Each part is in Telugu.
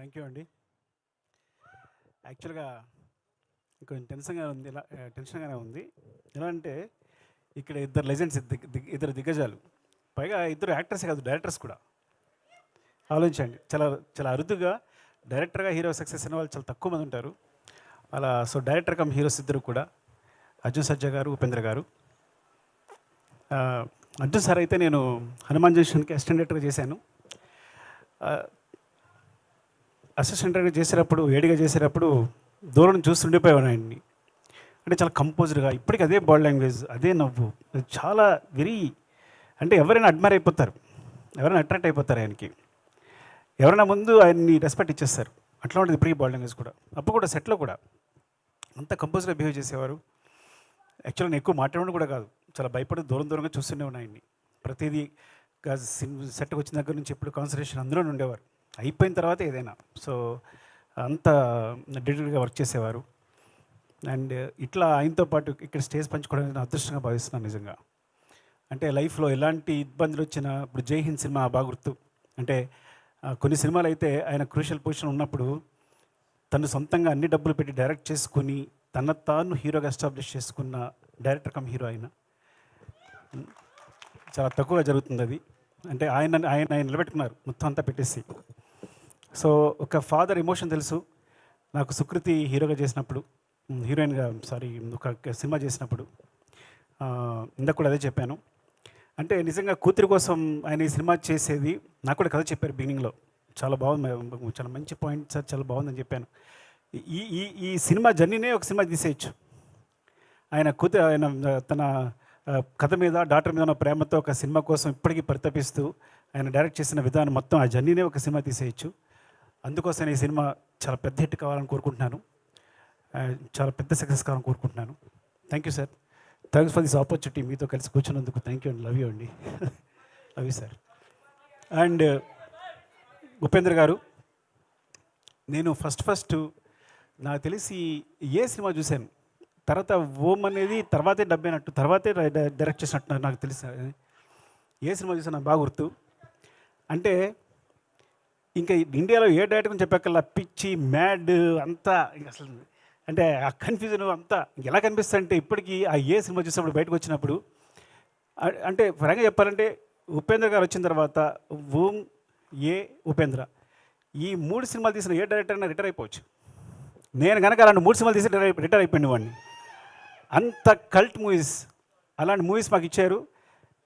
థ్యాంక్ యూ అండి. యాక్చువల్గా కొంచెం టెన్షన్గానే ఉంది. ఎలా అంటే ఇక్కడ ఇద్దరు లెజెండ్స్, ఇద్దరు దిగ్గజాలు, పైగా ఇద్దరు యాక్టర్సే కాదు, డైరెక్టర్స్ కూడా. ఆలోచించండి, చాలా చాలా అరుదుగా డైరెక్టర్గా హీరో సక్సెస్ అయిన వాళ్ళు చాలా తక్కువ మంది ఉంటారు. అలా సో డైరెక్టర్ కమ్ హీరోస్ ఇద్దరు కూడా, అర్జున్ సర్జా గారు, ఉపేంద్ర గారు. అర్జున్ సార్ అయితే నేను హనుమాన్ జంక్షన్కి అసిస్టెంట్ డైరెక్టర్గా చేశాను. అసిస్టెంట్ డైరెక్టర్ చేసేటప్పుడు, ఏడిగా చేసేటప్పుడు దూరం నుంచి చూస్తుండిపోయాను ఆయన్ని. అంటే చాలా కంపోజ్డ్గా, ఇప్పటికీ అదే బాడీ లాంగ్వేజ్, అదే నవ్వు, చాలా వెరీ, అంటే ఎవరైనా అడ్మైర్ అయిపోతారు, ఎవరైనా అట్రాక్ట్ అయిపోతారు ఆయనకి. ఎవరైనా ముందు ఆయన్ని రెస్పెక్ట్ ఇచ్చేస్తారు. అట్లా ఉంటుంది ఇప్పటికీ బాడీ లాంగ్వేజ్ కూడా. అప్పుడు కూడా సెట్లో కూడా అంత కంపోజ్గా బిహేవ్ చేసేవారు. యాక్చువల్గా నేను ఎక్కువ మాట్లాడడం కూడా కాదు, చాలా భయపడి దూరంగా చూస్తూనే ఉన్నాయి ఆయన్ని. ప్రతిదీ సెట్కి వచ్చిన దగ్గర నుంచి ఎప్పుడు కాన్సన్ట్రేషన్ అందులోనే ఉండేవారు. అయిపోయిన తర్వాత ఏదైనా. సో అంత డెడికేట్గా వర్క్ చేసేవారు. అండ్ ఇట్లా ఆయనతో పాటు ఇక్కడ స్టేజ్ పంచుకోవడం నేను అదృష్టంగా భావిస్తున్నాను నిజంగా. అంటే లైఫ్లో ఎలాంటి ఇబ్బందులు వచ్చినా, ఇప్పుడు జై హింద్ సినిమా బాగా గుర్తు. అంటే కొన్ని సినిమాలు అయితే ఆయన క్రూషియల్ పొజిషన్ ఉన్నప్పుడు తను సొంతంగా అన్ని డబ్బులు పెట్టి డైరెక్ట్ చేసుకుని తన తాను హీరోగా ఎస్టాబ్లిష్ చేసుకున్న డైరెక్టర్ కమ్ హీరో ఆయన. చాలా తక్కువగా జరుగుతుంది అది. అంటే ఆయన నిలబెట్టుకున్నారు మొత్తం అంతా పెట్టేసి. సో ఒక ఫాదర్ ఎమోషన్ తెలుసు నాకు. సుకృతి హీరోగా చేసినప్పుడు, హీరోయిన్గా ఒక సినిమా చేసినప్పుడు ఇందాక కూడా అదే చెప్పాను. అంటే నిజంగా కూతురి కోసం ఆయన ఈ సినిమా చేసేది నాకు కూడా కథ చెప్పారు బిగినింగ్లో. చాలా బాగుంది, చాలా మంచి పాయింట్ సార్, చాలా బాగుందని చెప్పాను. ఈ సినిమా జర్నీనే ఒక సినిమా తీసేయచ్చు. ఆయన తన కథ మీద, డాక్టర్ మీద ఉన్న ప్రేమతో ఒక సినిమా కోసం ఇప్పటికీ పరితపిస్తూ ఆయన డైరెక్ట్ చేసిన విధానం మొత్తం, ఆ జర్నీనే ఒక సినిమా తీసేయచ్చు. అందుకోసం ఈ సినిమా చాలా పెద్ద హిట్ కావాలని కోరుకుంటున్నాను, చాలా పెద్ద సక్సెస్ కావాలని కోరుకుంటున్నాను. Thank you sir, thanks for this opportunity. మీతో కలిసి కూర్చున్నందుకు థ్యాంక్ యూ అండి. లవ్ యూ అండి. Love you sir. And Upendra గారు, నేను ఫస్ట్ నాకు తెలిసి ఏ సినిమా చూశాను, తర్వాత ఓం అనేది తర్వాతే డబ్బైనట్టు, తర్వాతే డైరెక్ట్ చేసినట్టు నాకు తెలిసి ఏ సినిమా చూసాను నాకు బాగా గుర్తు. అంటే ఇంకా ఇండియాలో ఏ డైరెక్టర్ గురించి చెప్పక్కల్లా పిచ్చి, మ్యాడ్ అంతా ఇంకా అసలు, అంటే ఆ కన్ఫ్యూజన్ అంతా ఎలా కనిపిస్తుంది అంటే ఇప్పటికీ ఆ ఏ సినిమా చూసినప్పుడు బయటకు వచ్చినప్పుడు, అంటే పరంగా చెప్పాలంటే ఉపేంద్ర గారు వచ్చిన తర్వాత ఓం, ఏ, ఉపేంద్ర, ఈ 3 సినిమాలు తీసిన ఏ డైరెక్టర్ అయినా రిటైర్ అయిపోవచ్చు. నేను కనుక అలాంటి 3 సినిమాలు తీసి రిటైర్ అయిపోయింది వాడిని. అంత కల్ట్ మూవీస్, అలాంటి మూవీస్ మాకు ఇచ్చారు.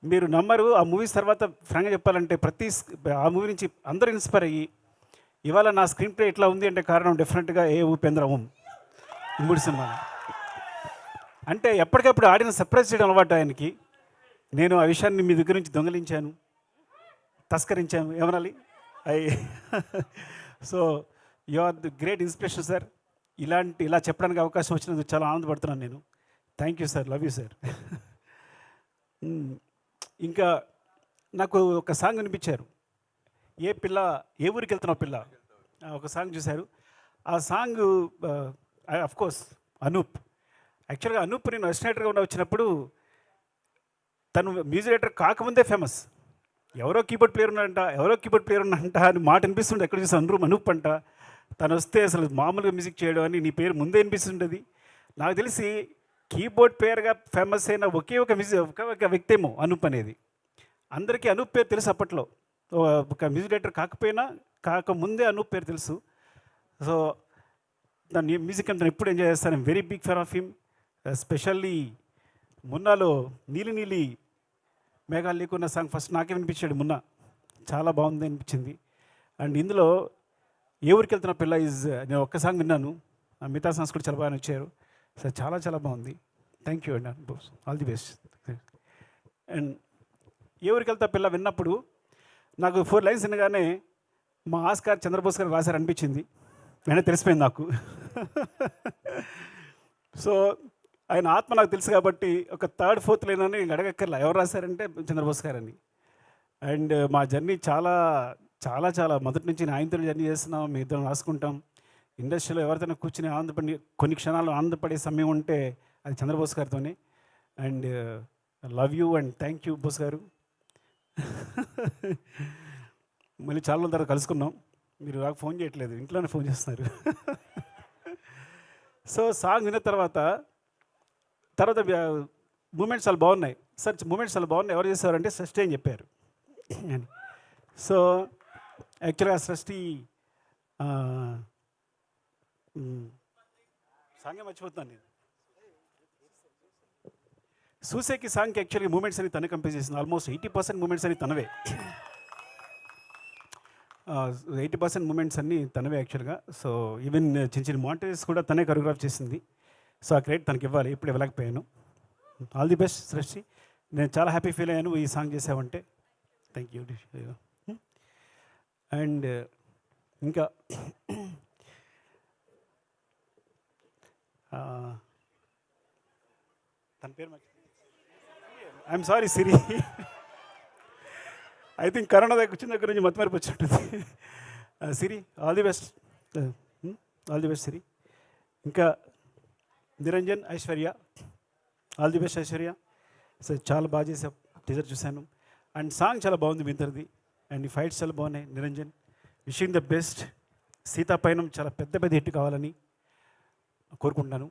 మీరు నమ్మరు, ఆ మూవీస్ తర్వాత ఫ్రాంక్గా చెప్పాలంటే ఆ మూవీ నుంచి అందరూ ఇన్స్పైర్ అయ్యి ఇవాళ నా స్క్రీన్ ప్లే ఎట్లా ఉంది అంటే కారణం డెఫినెట్గా ఏ, ఉపేంద్ర, ఓం, ఈ 3 సినిమాలు. అంటే ఎప్పటికప్పుడు ఆడియన్స్ సర్ప్రైజ్ చేయడం అలవాటు ఆయనకి. నేను ఆ విషయాన్ని మీ దగ్గర నుంచి దొంగలించాను, తస్కరించాను, ఏమనాలి. So you are the great inspiration sir. ఇలా చెప్పడానికి అవకాశం వచ్చినందుకు చాలా ఆనందపడుతున్నాను నేను. Thank you sir, love you sir. ఇంకా నాకు ఒక సాంగ్ వినిపించారు, ఏ ఊరికి వెళ్తున్నావు పిల్ల, ఒక సాంగ్ చూశారు. ఆ సాంగ్ అఫ్కోర్స్ అనూప్. యాక్చువల్గా అనూప్ నేను అసిస్టెంట్గా వచ్చినప్పుడు తను మ్యూజిక్ డైరెక్టర్ కాకముందే ఫేమస్. ఎవరో కీబోర్డ్ ప్లేయర్ ఉన్నాడంట అని మాట అనిపిస్తుండే. ఎక్కడ చూసి అనూప్ అంట. తను వస్తే అసలు మామూలుగా మ్యూజిక్ చేయడం అని నీ పేరు ముందే అనిపిస్తుండేది. నాకు తెలిసి కీబోర్డ్ ప్లేయర్గా ఫేమస్ అయిన ఒకే ఒక వ్యక్తి ఏమో అనూప్ అనేది. అందరికీ అనూప్ పేరు తెలుసు అప్పట్లో. ఒక మ్యూజిక్ డైరెక్టర్ కాకముందే అనూప్ పేరు తెలుసు. సో దాన్ని మ్యూజిక్ అంతా ఎప్పుడు ఎంజాయ్ చేస్తాను. Very big fan of him. Especially మున్నాలో నీలి మేఘాలు లేకున్న సాంగ్ ఫస్ట్ నాకే వినిపించాడు మున్నా, చాలా బాగుంది అనిపించింది. అండ్ ఇందులో ఏ ఊరికి వెళ్తున్న పిల్ల నేను ఒక్క సాంగ్ విన్నాను, మిగతా సాంగ్స్ కూడా చాలా బాగా వచ్చారు సార్, చాలా బాగుంది. థ్యాంక్ యూ అండి, ఆల్ ది బెస్ట్. అండ్ ఏ ఊరికి వెళ్తా పిల్ల విన్నప్పుడు నాకు 4 లైన్స్ వినగానే మా ఆస్కార్ చంద్రబోస్ గారు రాశారు అనిపించింది. వెంటనే తెలిసిపోయింది నాకు. సో ఆయన ఆత్మ నాకు తెలుసు కాబట్టి ఒక 3rd, 4th లైన్ అని అడగక్కర్లా ఎవరు రాశారంటే చంద్రబోస్ గారని. అండ్ మా జర్నీ చాలా మొదటి నుంచి ఆయనతో జర్నీ చేస్తున్నాం, మీ ఇద్దరం రాసుకుంటాం. ఇండస్ట్రీలో ఎవరితోనే కూర్చుని కొన్ని క్షణాలు ఆనందపడే సమయం ఉంటే అది చంద్రబోస్ గారితోనే. And love you and thank you Bose garu. మళ్ళీ చాలా రోజుల తర్వాత కలుసుకున్నాం. మీరు నాకు ఫోన్ చేయట్లేదు, ఇంట్లోనే ఫోన్ చేస్తున్నారు. సో సాంగ్ విన్న తర్వాత మూమెంట్స్ చాలా బాగున్నాయి సార్, మూమెంట్స్ చాలా బాగున్నాయి, ఎవరు చేశారంటే సృష్టి అని చెప్పారు అని. సో యాక్చువల్గా సృష్టి సాంగే మర్చిపోతున్నాను నేను. సూసేకి సాంగ్కి యాక్చువల్గా మూమెంట్స్ అని తనే కంపోజ్ చేసింది. ఆల్మోస్ట్ 80% మూమెంట్స్ అని తనవే, 80% మూమెంట్స్ అన్నీ తనవే యాక్చువల్గా. సో ఈవెన్ చిన్న చిన్న మాంటేజెస్ కూడా తనే కొరియోగ్రాఫ్ చేసింది. సో ఆ క్రెడిట్ తనకి ఇవ్వాలి, ఇప్పుడు ఇవ్వలేకపోయాను. ఆల్ ది బెస్ట్ సృష్టి, నేను చాలా హ్యాపీ ఫీల్ అయ్యాను ఈ సాంగ్ చేసావంటే. Thank you. అండ్ ఇంకా తన పేరు I'm sorry Siri, I think corona వచ్చిన దగ్గర నుంచి మతిమరిపి వచ్చినట్టుంది. Siri, all the best, all the best Siri. ఇంకా Niranjan, Aishwarya, all the best Aishwarya. So చాలా బాగా చేసా, టీజర్ చూశాను. అండ్ సాంగ్ చాలా బాగుంది మీ ఇద్దరిది, అండ్ ఈ ఫైట్స్ చాలా బాగున్నాయి. Niranjan, wishing the best. Seetha Payanam చాలా పెద్ద హిట్ కావాలని కోరుకుంటున్నాను.